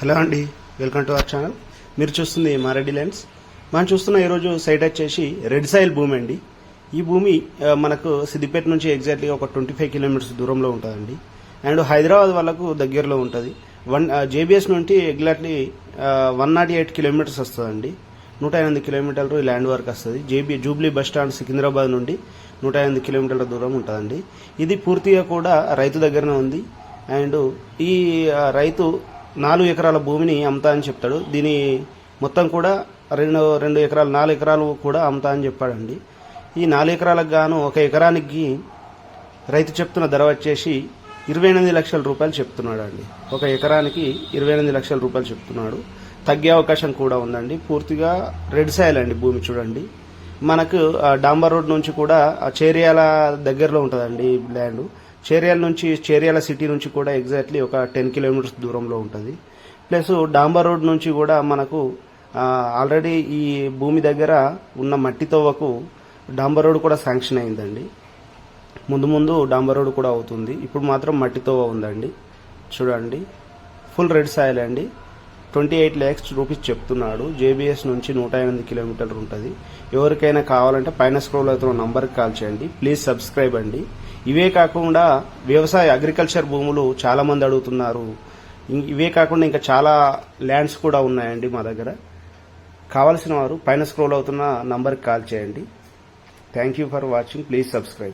Hello అండి, welcome to our channel. మీరు చూస్తుంది మారెడ్డి ల్యాండ్స్. మనం చూస్తున్న ఈరోజు సైట్ వచ్చేసి రెడ్ సాయిల్ భూమి అండి. ఈ భూమి మనకు సిద్దిపేట నుంచి ఎగ్జాక్ట్లీ ఒక 25 కిలోమీటర్స్ దూరంలో ఉంటుందండి. అండ్ హైదరాబాద్ వాళ్ళకు దగ్గరలో ఉంటుంది. జేబీఎస్ నుండి ఎగ్జాక్ట్లీ 108 కిలోమీటర్స్ వస్తుందండి. 108 కిలోమీటర్లు ఈ ల్యాండ్ వరకు వస్తుంది. జూబ్లీ బస్ స్టాండ్ సికింద్రాబాద్ నుండి 108 కిలోమీటర్ల దూరం ఉంటుందండి. ఇది పూర్తిగా కూడా రైతు దగ్గరనే ఉంది. అండ్ ఈ రైతు 4 ఎకరాల భూమిని అమ్ముతా అని చెప్తాడు. దీని మొత్తం కూడా 2 ఎకరాలు 4 ఎకరాలు కూడా అమ్ముతా అని చెప్పాడండి. ఈ 4 ఎకరాలకు గాను 1 ఎకరానికి రైతు చెప్తున్న ధర వచ్చేసి 28 లక్షల రూపాయలు చెప్తున్నాడు అండి. 1 ఎకరానికి 28 లక్షల రూపాయలు చెప్తున్నాడు. తగ్గే అవకాశం కూడా ఉందండి. పూర్తిగా రెడ్ సాయిల్ అండి భూమి. చూడండి, మనకు డాంబర్ రోడ్ నుంచి కూడా చేరియాల దగ్గరలో ఉంటుందండి ల్యాండ్. చేరియాల సిటీ నుంచి కూడా ఎగ్జాక్ట్లీ ఒక 10 కిలోమీటర్స్ దూరంలో ఉంటుంది. ప్లస్ డాంబర్ రోడ్ నుంచి కూడా మనకు ఆల్రెడీ ఈ భూమి దగ్గర ఉన్న మట్టి తవ్వకు డాంబర్ రోడ్ కూడా శాంక్షన్ అయిందండి. ముందు డాంబర్ రోడ్ కూడా అవుతుంది. ఇప్పుడు మాత్రం మట్టి తవ్వ ఉందండి. చూడండి, ఫుల్ రెడ్ సాయిల్ అండి. 28 lakhs రూపీస్ చెప్తున్నాడు. జేబీఎస్ నుంచి 108 కిలోమీటర్లు ఉంటుంది. ఎవరికైనా కావాలంటే పైన స్క్రోల్ అవుతున్న నంబర్కి కాల్ చేయండి. ప్లీజ్ సబ్స్క్రైబ్ అండి. ఇవే కాకుండా అగ్రికల్చర్ భూములు చాలా మంది అడుగుతున్నారు. ఇవే కాకుండా ఇంకా చాలా ల్యాండ్స్ కూడా ఉన్నాయండి మా దగ్గర. కావాల్సిన వారు పైన స్క్రోల్ అవుతున్న నంబర్కి కాల్ చేయండి. Thank you for watching. Please subscribe.